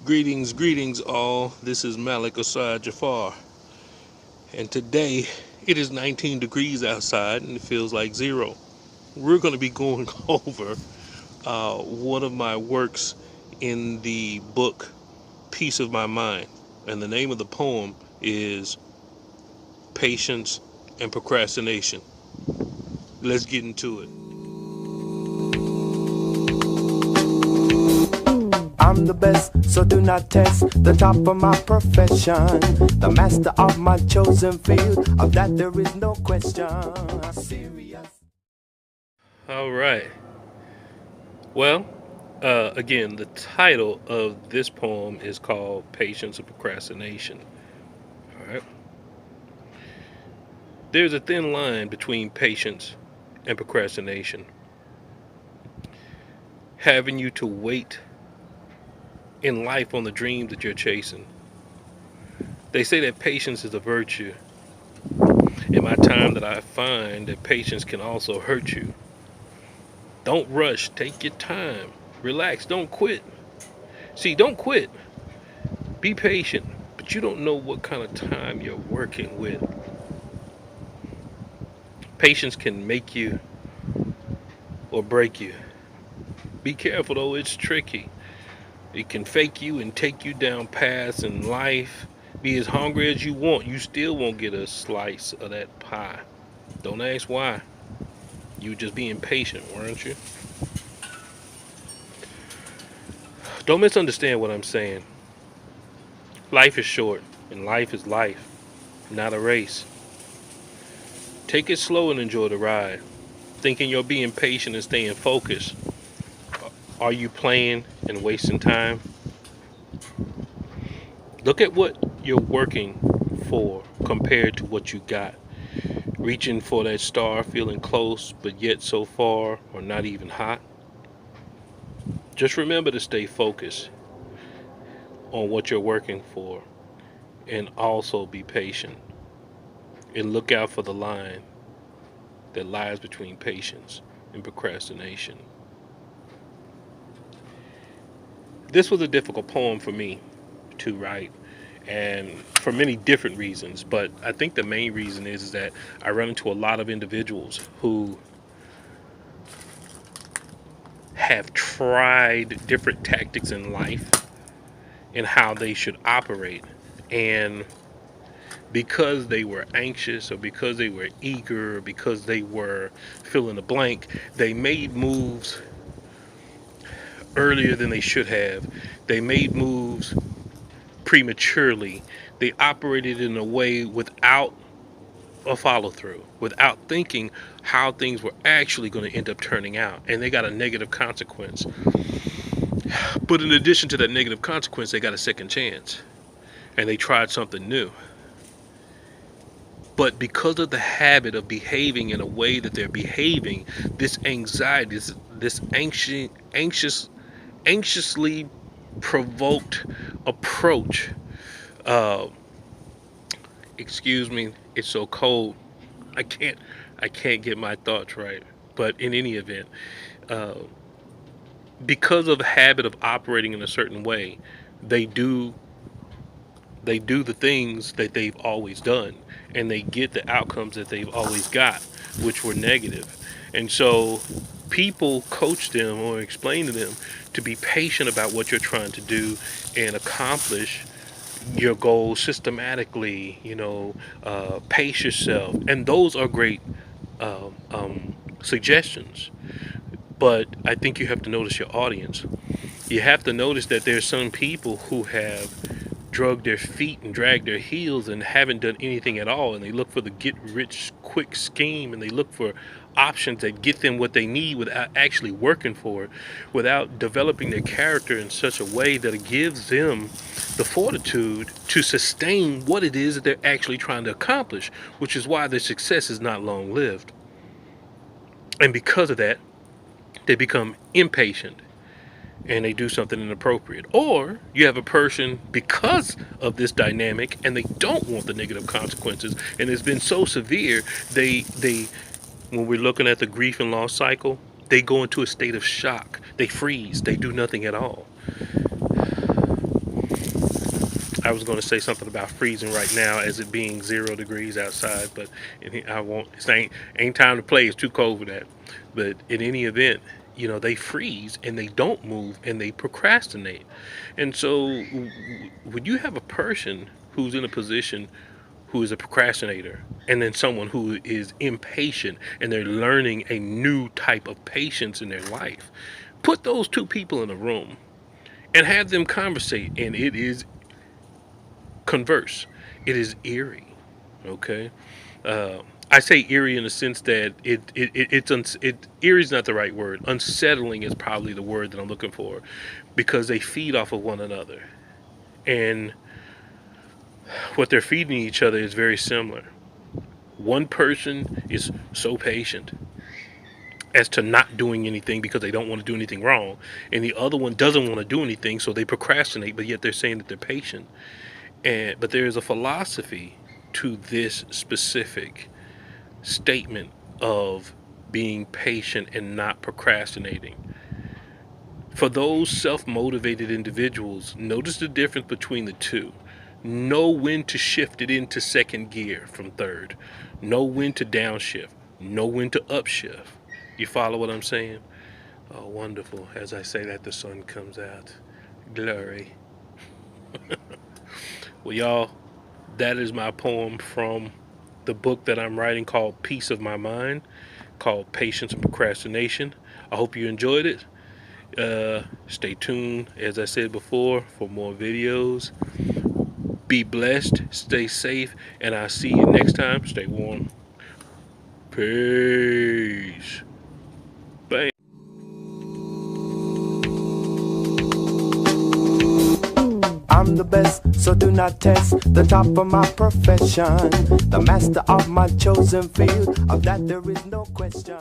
Greetings all. This is Malik Asad Jafar, and today it is 19 degrees outside and it feels like zero. We're going to be going over one of my works in the book Peace of My Mind, and the name of the poem is Patience and Procrastination. Let's get into it. I'm the best, so do not test the top of my profession, the master of my chosen field. Of that there is no question. Serious. All right. Well, again, the title of this poem is called Patience and Procrastination. All right. There's a thin line between patience and procrastination, having you to wait in life on the dream that you're chasing. They say that patience is a virtue. In my time that I find that patience can also hurt you. Don't rush, take your time. Relax, don't quit. See, don't quit. Be patient, but you don't know what kind of time you're working with. Patience can make you or break you. Be careful though, it's tricky. It can fake you and take you down paths in life. Be as hungry as you want, you still won't get a slice of that pie. Don't ask why. You were just being patient, weren't you? Don't misunderstand what I'm saying. Life is short, and life is life, not a race. Take it slow and enjoy the ride. Thinking you're being patient and staying focused. Are you playing and wasting time? Look at what you're working for compared to what you got. Reaching for that star, feeling close, but yet so far or not even hot. Just remember to stay focused on what you're working for and also be patient and look out for the line that lies between patience and procrastination. This was a difficult poem for me to write, and for many different reasons, but I think the main reason is that I run into a lot of individuals who have tried different tactics in life and how they should operate, and because they were anxious or because they were eager or because they were fill in the blank, they made moves earlier than they should have. They made moves prematurely. They operated in a way without a follow through, without thinking how things were actually going to end up turning out, and they got a negative consequence. But in addition to that negative consequence, they got a second chance and they tried something new. But because of the habit of behaving in a way that they're behaving, this anxiety, this anxiously provoked approach. Uh, excuse me, it's so cold. I can't get my thoughts right. But in any event, uh, because of the habit of operating in a certain way, they do the things that they've always done, and they get the outcomes that they've always got, which were negative. And so people coach them or explain to them to be patient about what you're trying to do and accomplish your goals systematically, pace yourself. And those are great suggestions. But I think you have to notice your audience. You have to notice that there's some people who have drug their feet and dragged their heels and haven't done anything at all, and they look for the get rich quick scheme, and they look for options that get them what they need without actually working for it, without developing their character in such a way that it gives them the fortitude to sustain what it is that they're actually trying to accomplish, which is why their success is not long lived. And because of that, they become impatient and they do something inappropriate. Or you have a person, because of this dynamic, and they don't want the negative consequences, and it's been so severe, they when we're looking at the grief and loss cycle, they go into a state of shock. They freeze. They do nothing at all. I was going to say something about freezing right now as it being 0 degrees outside, but I won't. It ain't time to play. It's too cold for that. But in any event, they freeze and they don't move and they procrastinate. And so when you have a person who's in a position who is a procrastinator and then someone who is impatient and they're learning a new type of patience in their life, put those two people in a room and have them conversate, and it is converse. It is eerie. Okay. I say eerie in the sense that eerie is not the right word. Unsettling is probably the word that I'm looking for, because they feed off of one another, and what they're feeding each other is very similar. One person is so patient as to not doing anything because they don't want to do anything wrong, and the other one doesn't want to do anything, so they procrastinate, but yet they're saying that they're patient. But there is a philosophy to this specific statement of being patient and not procrastinating. For those self-motivated individuals, notice the difference between the two. Know when to shift it into second gear from third. Know when to downshift. Know when to upshift. You follow what I'm saying? Oh, wonderful. As I say that, the sun comes out. Glory. Well, y'all, that is my poem from the book that I'm writing called Peace of My Mind, called Patience and Procrastination. I hope you enjoyed it. Stay tuned, as I said before, for more videos. Be blessed, stay safe, and I'll see you next time. Stay warm. Peace. Bang. I'm the best, so do not test the top of my profession, the master of my chosen field, of that there is no question.